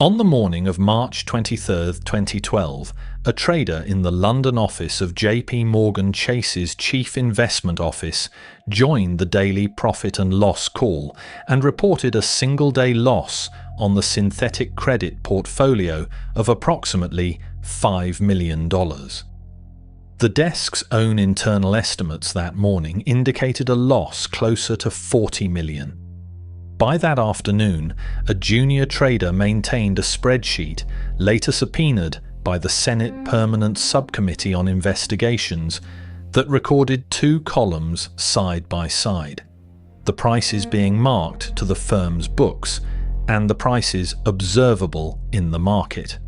On the morning of March 23, 2012, a trader in the London office of JPMorgan Chase's Chief Investment Office joined the daily profit and loss call and reported a single-day loss on the synthetic credit portfolio of approximately $5 million. The desk's own internal estimates that morning indicated a loss closer to $40 million. By that afternoon, a junior trader maintained a spreadsheet, later subpoenaed by the Senate Permanent Subcommittee on Investigations, that recorded two columns side by side, the prices being marked to the firm's books and the prices observable in the market.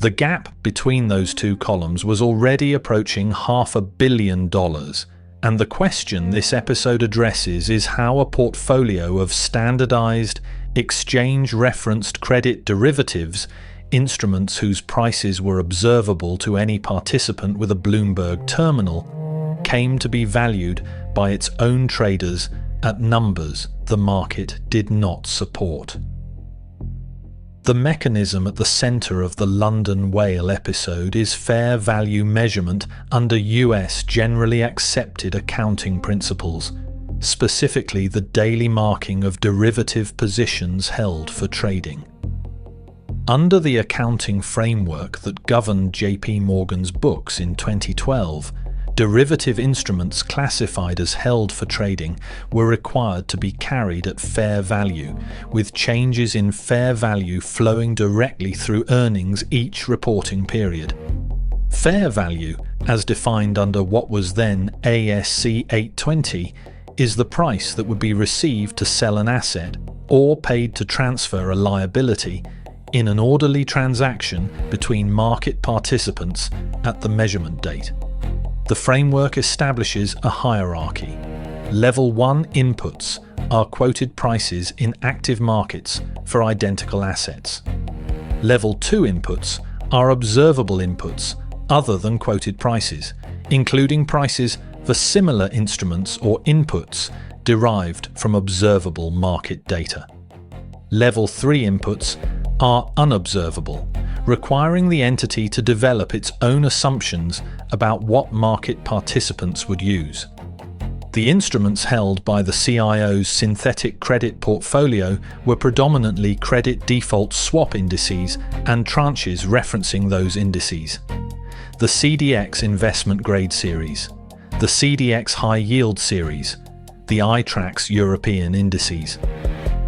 The gap between those two columns was already approaching $500 million. And the question this episode addresses is how a portfolio of standardized, exchange-referenced credit derivatives, instruments whose prices were observable to any participant with a Bloomberg terminal, came to be valued by its own traders at numbers the market did not support. The mechanism at the center of the London whale episode is fair value measurement under US generally accepted accounting principles, specifically the daily marking of derivative positions held for trading. Under the accounting framework that governed JPMorgan's books in 2012, derivative instruments classified as held for trading were required to be carried at fair value, with changes in fair value flowing directly through earnings each reporting period. Fair value, as defined under what was then ASC 820, is the price that would be received to sell an asset or paid to transfer a liability in an orderly transaction between market participants at the measurement date. The framework establishes a hierarchy. Level 1 inputs are quoted prices in active markets for identical assets. Level 2 inputs are observable inputs other than quoted prices, including prices for similar instruments or inputs derived from observable market data. Level 3 inputs are unobservable, requiring the entity to develop its own assumptions about what market participants would use. The instruments held by the CIO's synthetic credit portfolio were predominantly credit default swap indices and tranches referencing those indices. The CDX investment grade series, the CDX high yield series, the iTraxx European indices,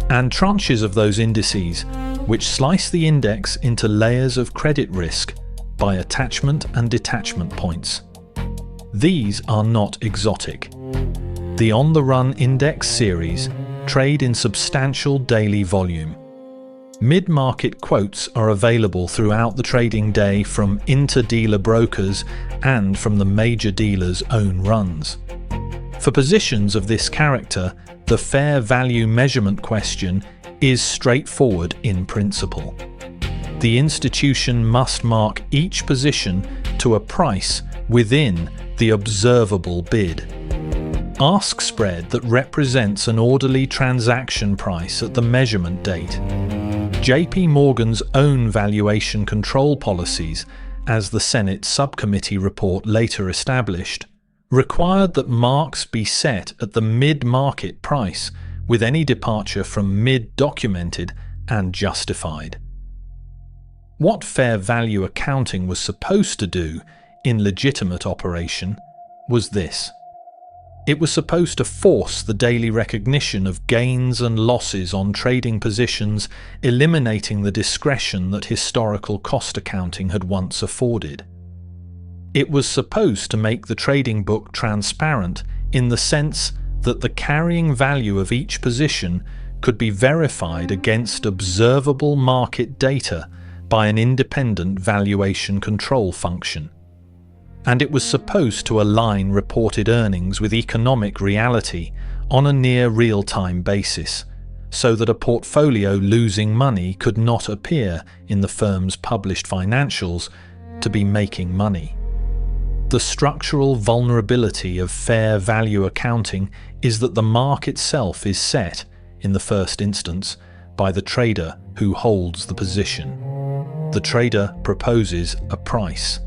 and tranches of those indices which slice the index into layers of credit risk by attachment and detachment points. These are not exotic. The on-the-run index series trade in substantial daily volume. Mid-market quotes are available throughout the trading day from inter-dealer brokers and from the major dealers' own runs. For positions of this character, the fair value measurement question is straightforward in principle. The institution must mark each position to a price within the observable bid. Ask spread that represents an orderly transaction price at the measurement date. JPMorgan's own valuation control policies, as the Senate Subcommittee report later established, required that marks be set at the mid-market price, with any departure from mid documented and justified. What fair value accounting was supposed to do in legitimate operation was this. It was supposed to force the daily recognition of gains and losses on trading positions, eliminating the discretion that historical cost accounting had once afforded. It was supposed to make the trading book transparent in the sense that the carrying value of each position could be verified against observable market data by an independent valuation control function. And it was supposed to align reported earnings with economic reality on a near real-time basis, so that a portfolio losing money could not appear in the firm's published financials to be making money. The structural vulnerability of fair value accounting is that the mark itself is set, in the first instance, by the trader who holds the position. The trader proposes a price.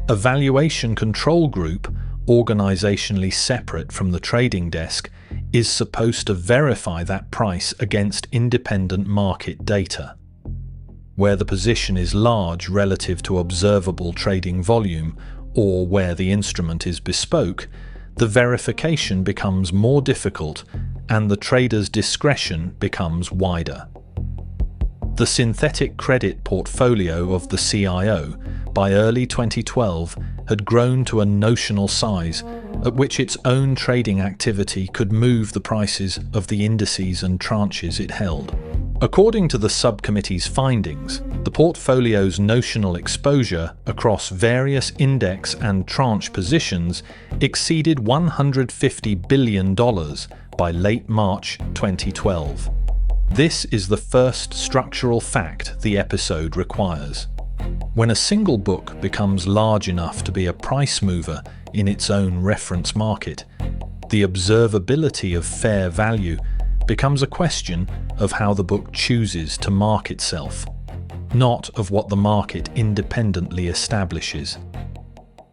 A valuation control group, organizationally separate from the trading desk, is supposed to verify that price against independent market data. Where the position is large relative to observable trading volume, or where the instrument is bespoke, the verification becomes more difficult and the trader's discretion becomes wider. The synthetic credit portfolio of the CIO by early 2012 had grown to a notional size at which its own trading activity could move the prices of the indices and tranches it held. According to the subcommittee's findings, the portfolio's notional exposure across various index and tranche positions exceeded $150 billion by late March 2012. This is the first structural fact the episode requires. When a single book becomes large enough to be a price mover in its own reference market, the observability of fair value becomes a question of how the book chooses to mark itself, not of what the market independently establishes.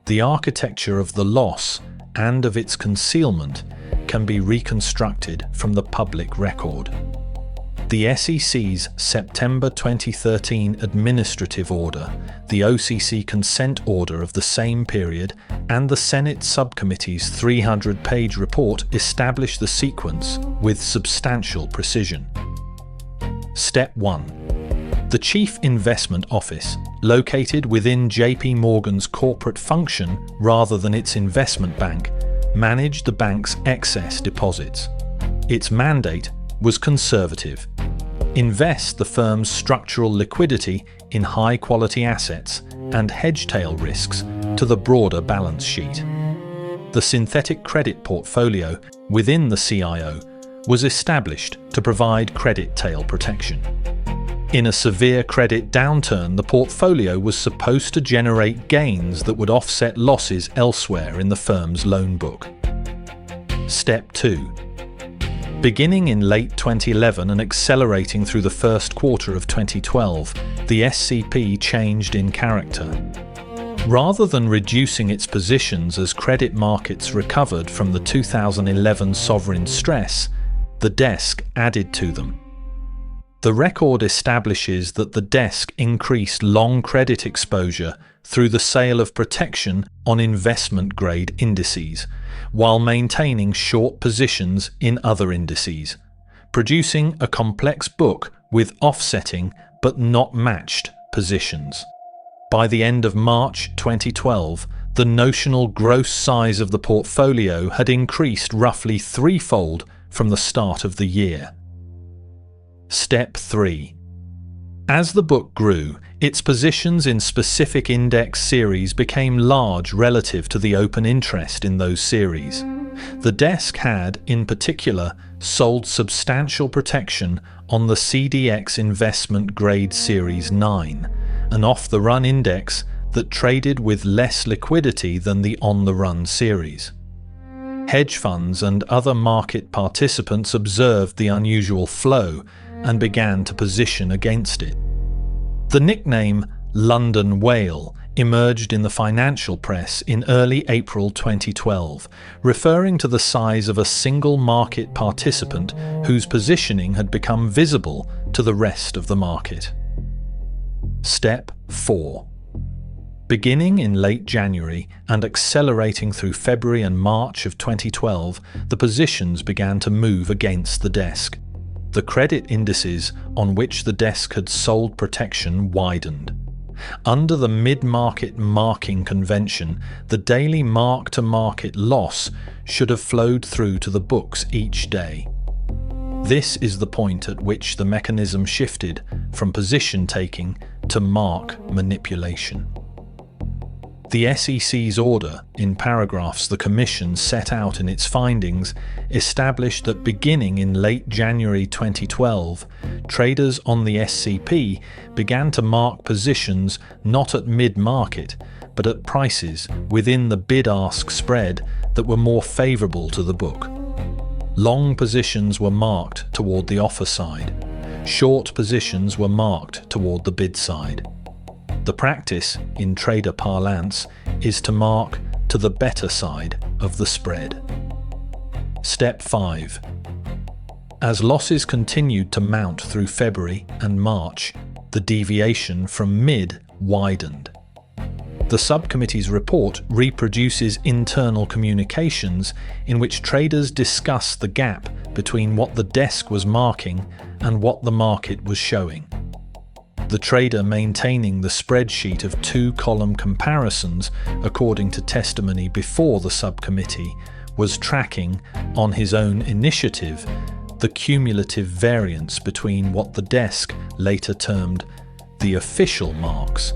The architecture of the loss and of its concealment can be reconstructed from the public record. The SEC's September 2013 administrative order, the OCC consent order of the same period, and the Senate Subcommittee's 300-page report establish the sequence with substantial precision. Step 1. The Chief Investment Office, located within JPMorgan's corporate function rather than its investment bank, managed the bank's excess deposits. Its mandate was conservative. Invest the firm's structural liquidity in high-quality assets and hedge tail risks to the broader balance sheet. The synthetic credit portfolio within the CIO was established to provide credit tail protection. In a severe credit downturn, the portfolio was supposed to generate gains that would offset losses elsewhere in the firm's loan book. Step 2. Beginning in late 2011 and accelerating through the first quarter of 2012, the SCP changed in character. Rather than reducing its positions as credit markets recovered from the 2011 sovereign stress, the desk added to them. The record establishes that the desk increased long credit exposure through the sale of protection on investment-grade indices, while maintaining short positions in other indices, producing a complex book with offsetting but not matched positions. By the end of March 2012, the notional gross size of the portfolio had increased roughly threefold from the start of the year. Step 3. As the book grew, its positions in specific index series became large relative to the open interest in those series. The desk had, in particular, sold substantial protection on the CDX Investment Grade Series 9, an off-the-run index that traded with less liquidity than the on-the-run series. Hedge funds and other market participants observed the unusual flow and began to position against it. The nickname London Whale emerged in the financial press in early April 2012, referring to the size of a single market participant whose positioning had become visible to the rest of the market. Step 4. Beginning in late January and accelerating through February and March of 2012, the positions began to move against the desk. The credit indices on which the desk had sold protection widened. Under the mid-market marking convention, the daily mark-to-market loss should have flowed through to the books each day. This is the point at which the mechanism shifted from position taking to mark manipulation. The SEC's order, in paragraphs the Commission set out in its findings, established that beginning in late January 2012, traders on the SCP began to mark positions not at mid-market, but at prices within the bid-ask spread that were more favourable to the book. Long positions were marked toward the offer side. short positions were marked toward the bid side. The practice, in trader parlance, is to mark to the better side of the spread. Step 5. As losses continued to mount through February and March, the deviation from mid widened. The subcommittee's report reproduces internal communications in which traders discuss the gap between what the desk was marking and what the market was showing. The trader maintaining the spreadsheet of two-column comparisons, according to testimony before the subcommittee, was tracking, on his own initiative, the cumulative variance between what the desk later termed the official marks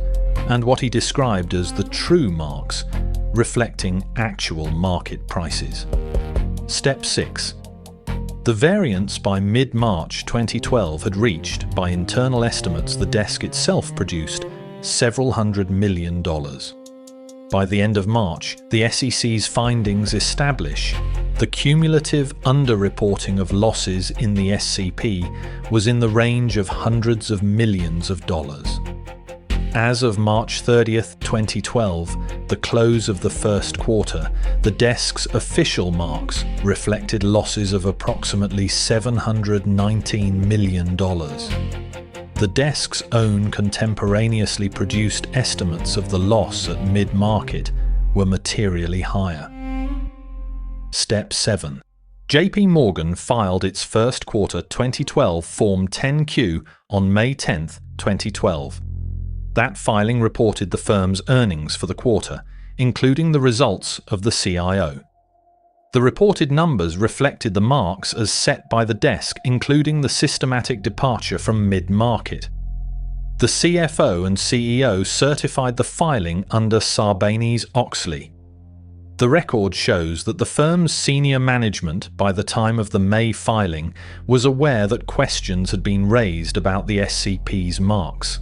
and what he described as the true marks, reflecting actual market prices. Step 6. The variance by mid-March 2012 had reached, by internal estimates the desk itself produced, several $100 million. By the end of March, the SEC's findings establish the cumulative underreporting of losses in the SCP was in the range of hundreds of millions of dollars. As of March 30th, 2012, the close of the first quarter, the desk's official marks reflected losses of approximately $719 million. The desk's own contemporaneously produced estimates of the loss at mid-market were materially higher. Step 7. JPMorgan filed its first quarter 2012 Form 10-Q on May 10, 2012. That filing reported the firm's earnings for the quarter, including the results of the CIO. The reported numbers reflected the marks as set by the desk, including the systematic departure from mid-market. The CFO and CEO certified the filing under Sarbanes-Oxley. The record shows that the firm's senior management, by the time of the May filing, was aware that questions had been raised about the SCP's marks.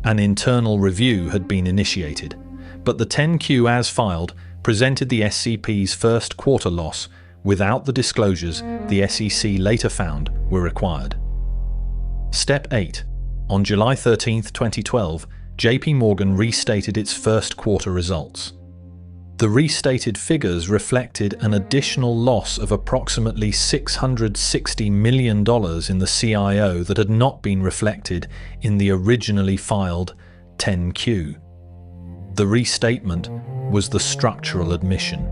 An internal review had been initiated, but the 10-Q as filed presented the SCP's first quarter loss without the disclosures the SEC later found were required. Step 8. On July 13, 2012, JPMorgan restated its first quarter results. The restated figures reflected an additional loss of approximately $660 million in the CIO that had not been reflected in the originally filed 10-Q. The restatement was the structural admission.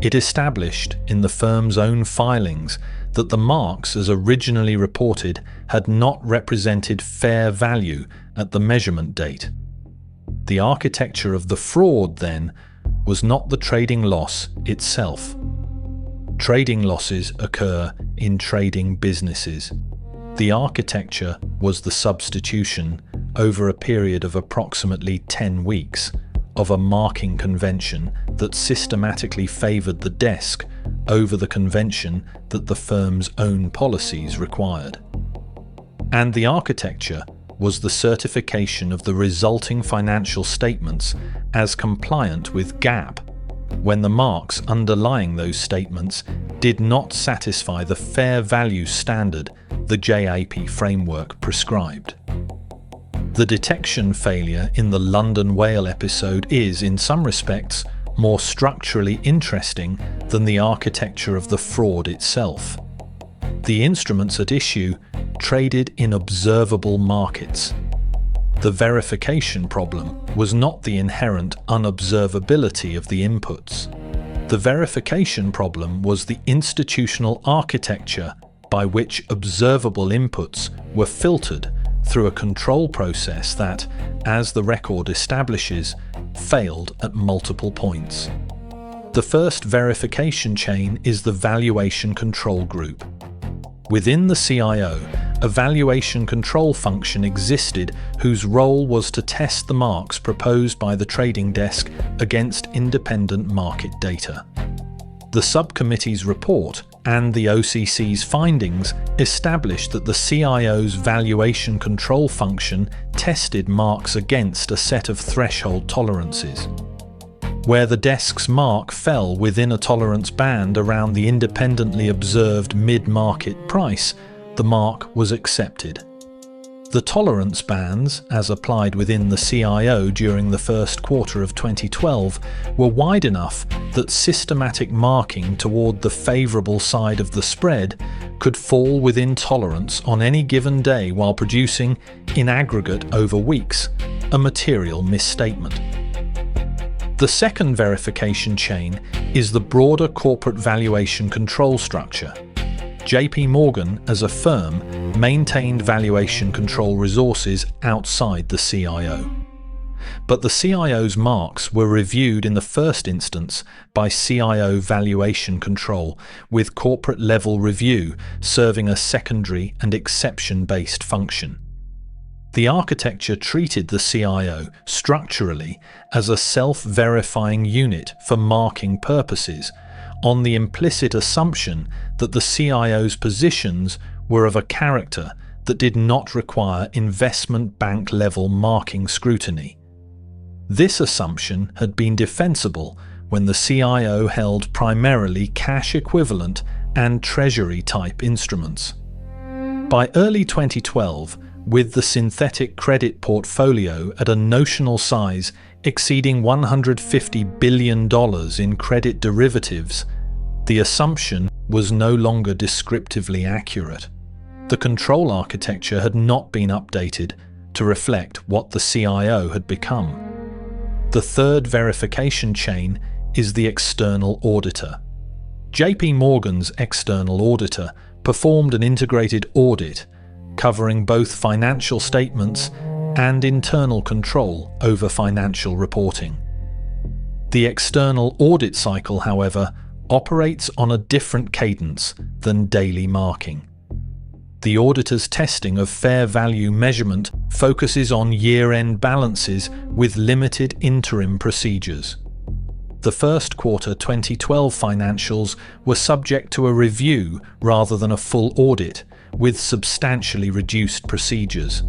It established in the firm's own filings that the marks as originally reported had not represented fair value at the measurement date. The architecture of the fraud, then, was not the trading loss itself. Trading losses occur in trading businesses. The architecture was the substitution, over a period of approximately 10 weeks, of a marking convention that systematically favored the desk over the convention that the firm's own policies required. And the architecture was the certification of the resulting financial statements as compliant with GAAP, when the marks underlying those statements did not satisfy the fair value standard the JAP framework prescribed. The detection failure in the London Whale episode is, in some respects, more structurally interesting than the architecture of the fraud itself. The instruments at issue traded in observable markets. The verification problem was not the inherent unobservability of the inputs. The verification problem was the institutional architecture by which observable inputs were filtered through a control process that, as the record establishes, failed at multiple points. The first verification chain is the valuation control group. Within the CIO, a valuation control function existed whose role was to test the marks proposed by the trading desk against independent market data. The subcommittee's report and the OCC's findings established that the CIO's valuation control function tested marks against a set of threshold tolerances. Where the desk's mark fell within a tolerance band around the independently observed mid-market price, the mark was accepted. The tolerance bands, as applied within the CIO during the first quarter of 2012, were wide enough that systematic marking toward the favourable side of the spread could fall within tolerance on any given day while producing, in aggregate over weeks, a material misstatement. The second verification chain is the broader corporate valuation control structure. JPMorgan, as a firm, maintained valuation control resources outside the CIO. But the CIO's marks were reviewed in the first instance by CIO valuation control, with corporate-level review serving a secondary and exception-based function. The architecture treated the CIO structurally as a self-verifying unit for marking purposes, on the implicit assumption that the CIO's positions were of a character that did not require investment bank-level marking scrutiny. This assumption had been defensible when the CIO held primarily cash-equivalent and treasury-type instruments. By early 2012, with the synthetic credit portfolio at a notional size exceeding $150 billion in credit derivatives, the assumption was no longer descriptively accurate. The control architecture had not been updated to reflect what the CIO had become. The third verification chain is the external auditor. JPMorgan's external auditor performed an integrated audit covering both financial statements and internal control over financial reporting. The external audit cycle, however, operates on a different cadence than daily marking. The auditor's testing of fair value measurement focuses on year-end balances with limited interim procedures. The first quarter 2012 financials were subject to a review rather than a full audit, with substantially reduced procedures.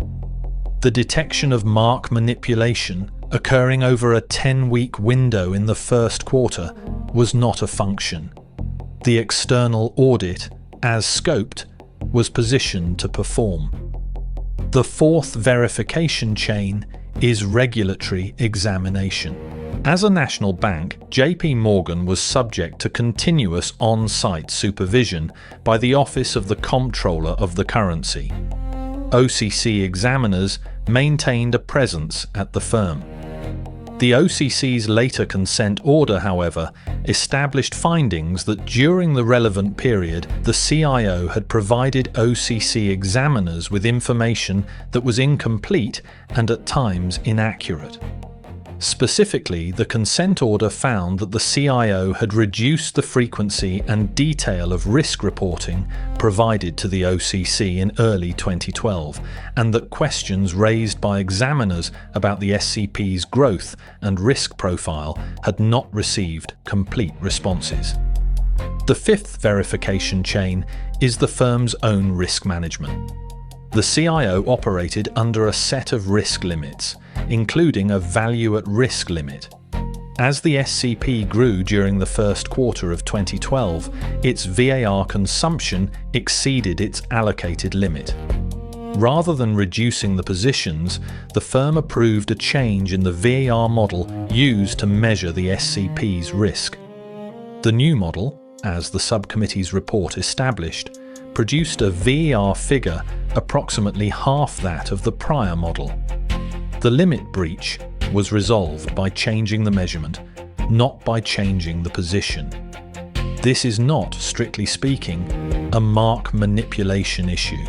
The detection of mark manipulation, occurring over a 10-week window in the first quarter, was not a function. The external audit, as scoped, was positioned to perform. The fourth verification chain is regulatory examination. As a national bank, JPMorgan was subject to continuous on-site supervision by the Office of the Comptroller of the Currency. OCC examiners maintained a presence at the firm. The OCC's later consent order, however, established findings that during the relevant period, the CIO had provided OCC examiners with information that was incomplete and at times inaccurate. Specifically, the consent order found that the CIO had reduced the frequency and detail of risk reporting provided to the OCC in early 2012, and that questions raised by examiners about the SCP's growth and risk profile had not received complete responses. The fifth verification chain is the firm's own risk management. The CIO operated under a set of risk limits, including a value at risk limit. As the SCP grew during the first quarter of 2012, its VAR consumption exceeded its allocated limit. Rather than reducing the positions, the firm approved a change in the VAR model used to measure the SCP's risk. The new model, as the subcommittee's report established, produced a VAR figure approximately half that of the prior model. The limit breach was resolved by changing the measurement, not by changing the position. This is not, strictly speaking, a mark manipulation issue,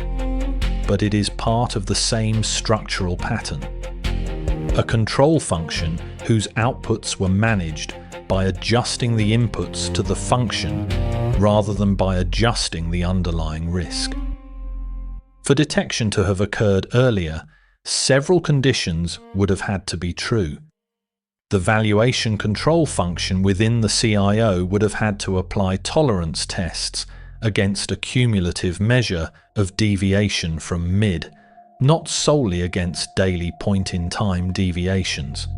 but it is part of the same structural pattern. A control function whose outputs were managed by adjusting the inputs to the function rather than by adjusting the underlying risk. For detection to have occurred earlier, several conditions would have had to be true. The valuation control function within the CIO would have had to apply tolerance tests against a cumulative measure of deviation from mid, not solely against daily point-in-time deviations.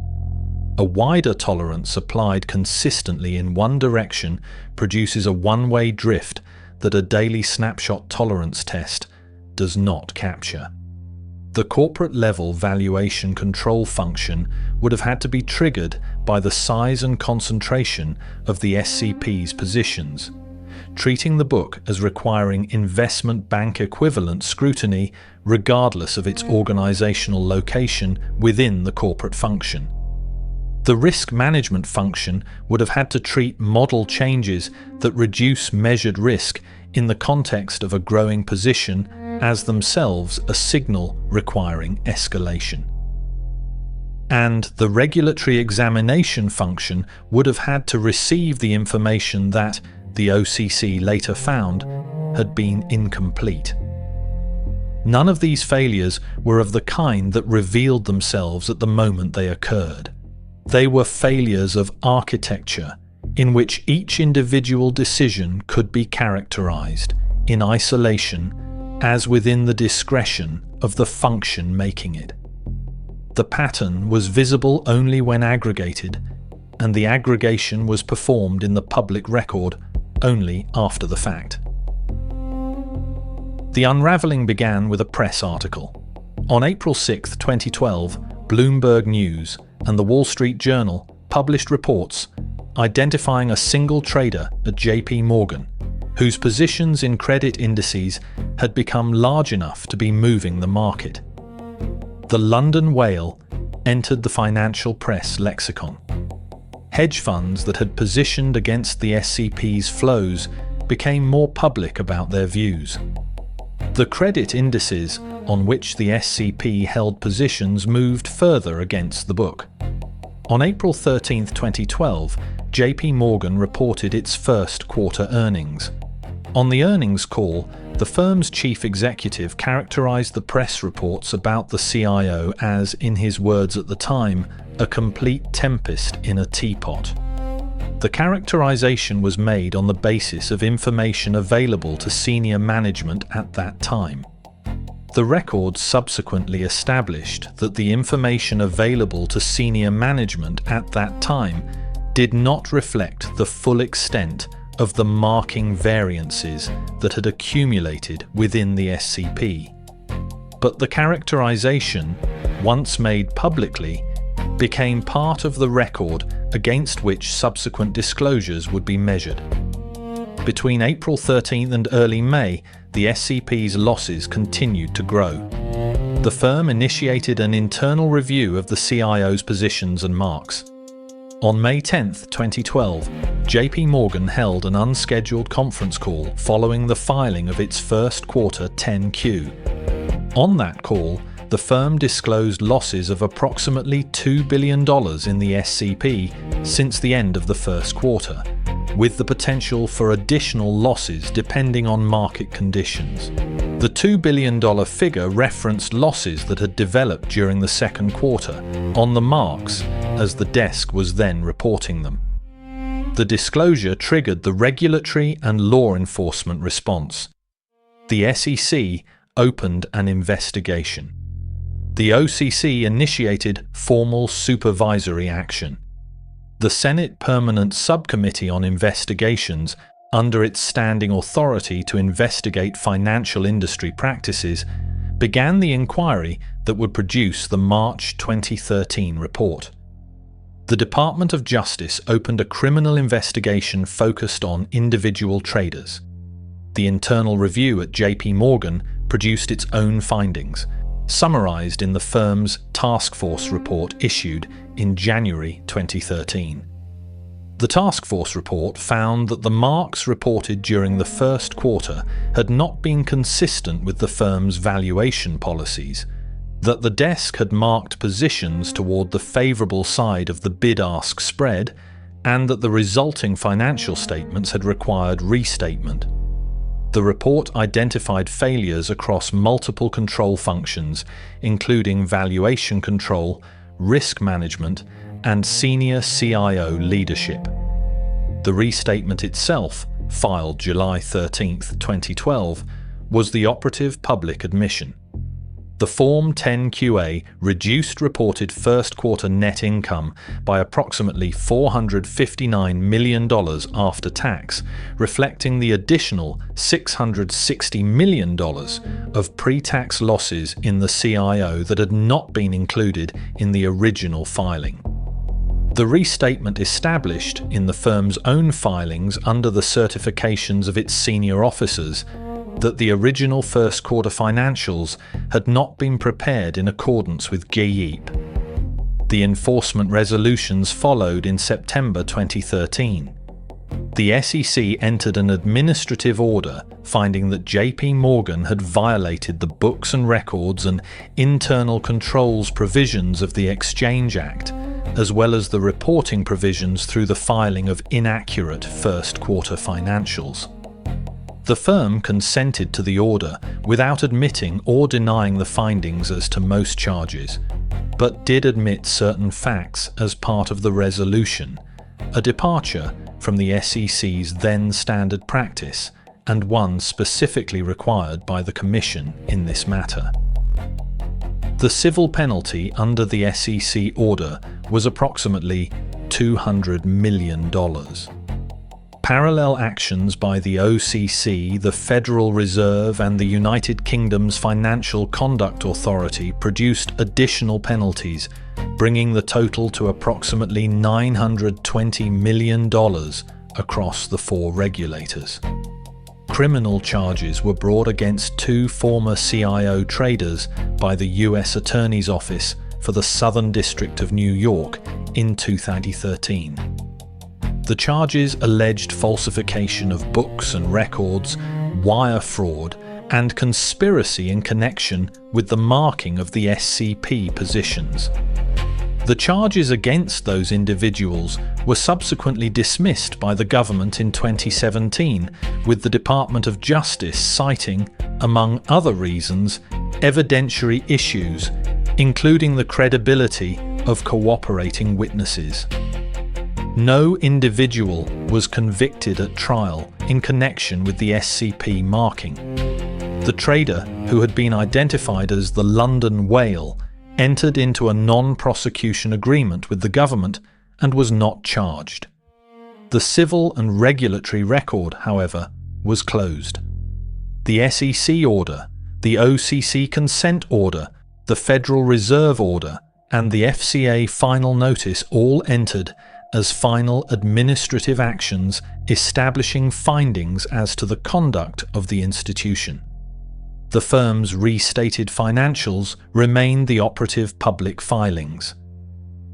A wider tolerance applied consistently in one direction produces a one-way drift that a daily snapshot tolerance test does not capture. The corporate-level valuation control function would have had to be triggered by the size and concentration of the SCP's positions, treating the book as requiring investment bank equivalent scrutiny regardless of its organizational location within the corporate function. The risk management function would have had to treat model changes that reduce measured risk in the context of a growing position as themselves a signal requiring escalation. And the regulatory examination function would have had to receive the information that the OCC later found had been incomplete. None of these failures were of the kind that revealed themselves at the moment they occurred. They were failures of architecture, in which each individual decision could be characterized, in isolation, as within the discretion of the function making it. The pattern was visible only when aggregated, and the aggregation was performed in the public record only after the fact. The unraveling began with a press article. On April 6, 2012, Bloomberg News and the Wall Street Journal published reports identifying a single trader at JPMorgan whose positions in credit indices had become large enough to be moving the market. The London whale entered the financial press lexicon. Hedge funds that had positioned against the SCP's flows became more public about their views. The credit indices on which the SCP held positions moved further against the book. On April 13, 2012, JPMorgan reported its first quarter earnings. On the earnings call, the firm's chief executive characterized the press reports about the CIO as, in his words at the time, a complete tempest in a teapot. The characterization was made on the basis of information available to senior management at that time. The record subsequently established that the information available to senior management at that time did not reflect the full extent of the marking variances that had accumulated within the SCP. But the characterization, once made publicly, became part of the record against which subsequent disclosures would be measured. Between April 13 and early May, the SCP's losses continued to grow. The firm initiated an internal review of the CIO's positions and marks. On May 10, 2012, JPMorgan held an unscheduled conference call following the filing of its first quarter 10Q. On that call, the firm disclosed losses of approximately $2 billion in the SCP since the end of the first quarter, with the potential for additional losses depending on market conditions. The $2 billion figure referenced losses that had developed during the second quarter on the marks as the desk was then reporting them. The disclosure triggered the regulatory and law enforcement response. The SEC opened an investigation. The OCC initiated formal supervisory action. The Senate Permanent Subcommittee on Investigations, under its standing authority to investigate financial industry practices, began the inquiry that would produce the March 2013 report. The Department of Justice opened a criminal investigation focused on individual traders. The internal review at JPMorgan produced its own findings, summarized in the firm's task force report issued in January 2013. The task force report found that the marks reported during the first quarter had not been consistent with the firm's valuation policies, that the desk had marked positions toward the favorable side of the bid-ask spread, and that the resulting financial statements had required restatement. The report identified failures across multiple control functions, including valuation control, risk management, and senior CIO leadership. The restatement itself, filed July 13, 2012, was the operative public admission. The Form 10QA reduced reported first quarter net income by approximately $459 million after tax, reflecting the additional $660 million of pre-tax losses in the CIO that had not been included in the original filing. The restatement established in the firm's own filings under the certifications of its senior officers that the original first quarter financials had not been prepared in accordance with GAAP. The enforcement resolutions followed in September 2013. The SEC entered an administrative order finding that JPMorgan had violated the books and records and internal controls provisions of the Exchange Act, as well as the reporting provisions through the filing of inaccurate first quarter financials. The firm consented to the order without admitting or denying the findings as to most charges, but did admit certain facts as part of the resolution, a departure from the SEC's then standard practice and one specifically required by the Commission in this matter. The civil penalty under the SEC order was approximately $200 million. Parallel actions by the OCC, the Federal Reserve, and the United Kingdom's Financial Conduct Authority produced additional penalties, bringing the total to approximately $920 million across the four regulators. Criminal charges were brought against two former CIO traders by the U.S. Attorney's Office for the Southern District of New York in 2013. The charges alleged falsification of books and records, wire fraud, and conspiracy in connection with the marking of the SCP positions. The charges against those individuals were subsequently dismissed by the government in 2017, with the Department of Justice citing, among other reasons, evidentiary issues, including the credibility of cooperating witnesses. No individual was convicted at trial in connection with the SCP marking. The trader, who had been identified as the London Whale, entered into a non-prosecution agreement with the government and was not charged. The civil and regulatory record, however, was closed. The SEC order, the OCC consent order, the Federal Reserve order, and the FCA final notice all entered as final administrative actions establishing findings as to the conduct of the institution. The firm's restated financials remain the operative public filings.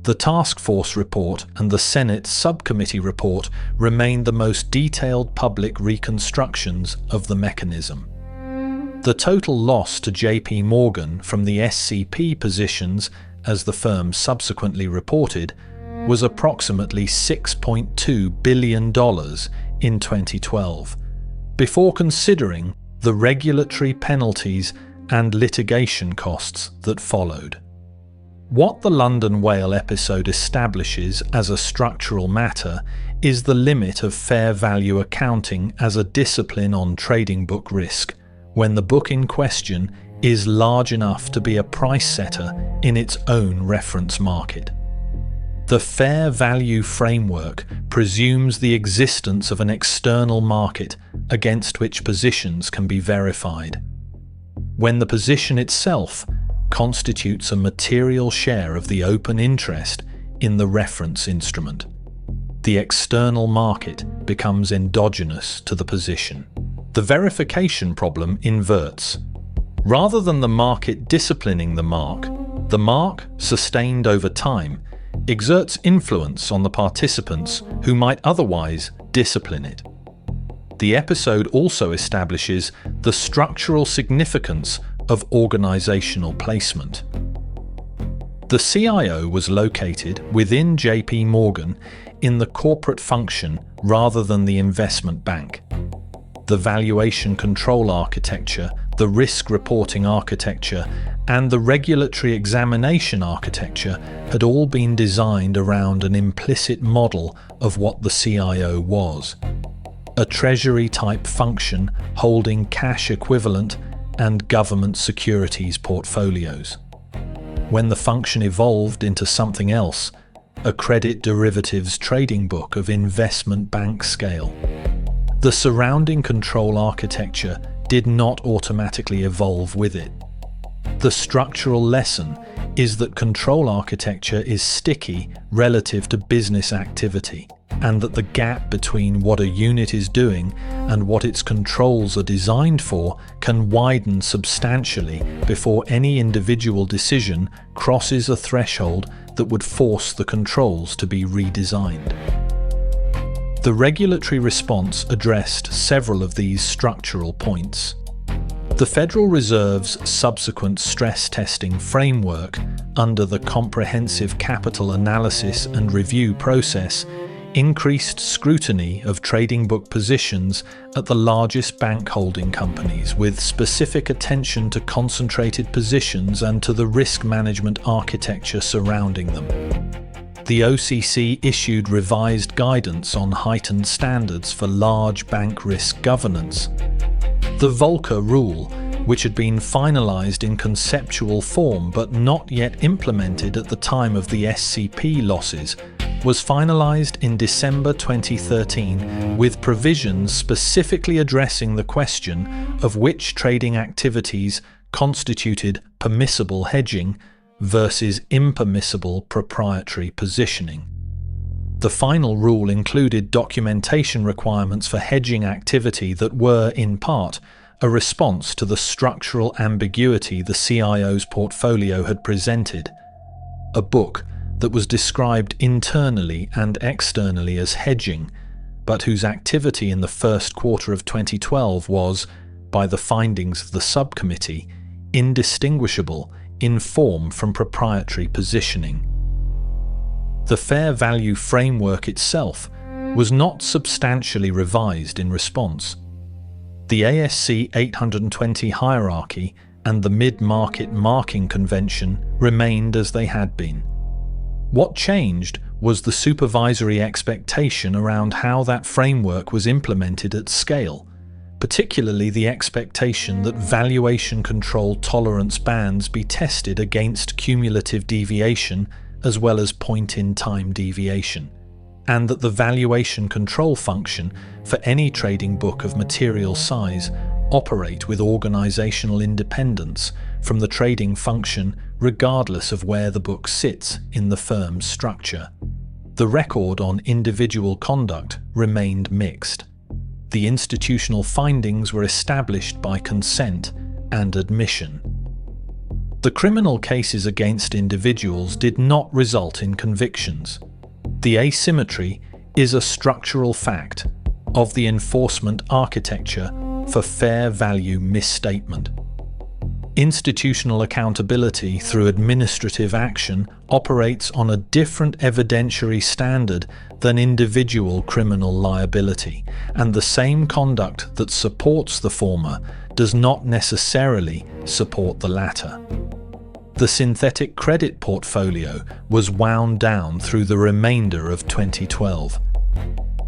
The task force report and the Senate Subcommittee report remain the most detailed public reconstructions of the mechanism. The total loss to JPMorgan from the SCP positions, as the firm subsequently reported, was approximately $6.2 billion in 2012, before considering the regulatory penalties and litigation costs that followed. What the London Whale episode establishes as a structural matter is the limit of fair value accounting as a discipline on trading book risk, when the book in question is large enough to be a price setter in its own reference market. The fair value framework presumes the existence of an external market against which positions can be verified. When the position itself constitutes a material share of the open interest in the reference instrument, the external market becomes endogenous to the position. The verification problem inverts. Rather than the market disciplining the mark, sustained over time, exerts influence on the participants who might otherwise discipline it. The episode also establishes the structural significance of organizational placement. The CIO was located within JPMorgan in the corporate function rather than the investment bank. The valuation control architecture, the risk reporting architecture, and the regulatory examination architecture had all been designed around an implicit model of what the CIO was: a treasury-type function holding cash equivalent and government securities portfolios. When the function evolved into something else, a credit derivatives trading book of investment bank scale, the surrounding control architecture did not automatically evolve with it. The structural lesson is that control architecture is sticky relative to business activity, and that the gap between what a unit is doing and what its controls are designed for can widen substantially before any individual decision crosses a threshold that would force the controls to be redesigned. The regulatory response addressed several of these structural points. The Federal Reserve's subsequent stress testing framework under the Comprehensive Capital Analysis and Review process increased scrutiny of trading book positions at the largest bank holding companies, with specific attention to concentrated positions and to the risk management architecture surrounding them. The OCC issued revised guidance on heightened standards for large bank risk governance. The Volcker Rule, which had been finalized in conceptual form but not yet implemented at the time of the SCP losses, was finalized in December 2013 with provisions specifically addressing the question of which trading activities constituted permissible hedging versus impermissible proprietary positioning. The final rule included documentation requirements for hedging activity that were, in part, a response to the structural ambiguity the CIO's portfolio had presented. A book that was described internally and externally as hedging, but whose activity in the first quarter of 2012 was, by the findings of the subcommittee, indistinguishable in form from proprietary positioning. The fair value framework itself was not substantially revised in response. The ASC 820 hierarchy and the mid-market marking convention remained as they had been. What changed was the supervisory expectation around how that framework was implemented at scale, particularly the expectation that valuation control tolerance bands be tested against cumulative deviation as well as point-in-time deviation, and that the valuation control function for any trading book of material size operate with organizational independence from the trading function regardless of where the book sits in the firm's structure. The record on individual conduct remained mixed. The institutional findings were established by consent and admission. The criminal cases against individuals did not result in convictions. The asymmetry is a structural fact of the enforcement architecture for fair value misstatement. Institutional accountability through administrative action operates on a different evidentiary standard than individual criminal liability, and the same conduct that supports the former does not necessarily support the latter. The synthetic credit portfolio was wound down through the remainder of 2012.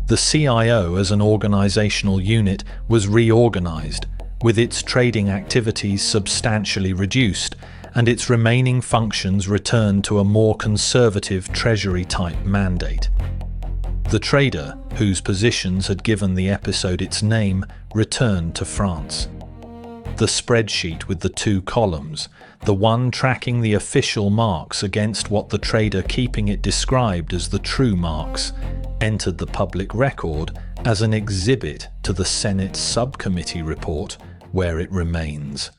The CIO as an organizational unit was reorganized, with its trading activities substantially reduced and its remaining functions returned to a more conservative treasury-type mandate. The trader, whose positions had given the episode its name, returned to France. The spreadsheet with the two columns, the one tracking the official marks against what the trader keeping it described as the true marks, entered the public record as an exhibit to the Senate Subcommittee report, where it remains.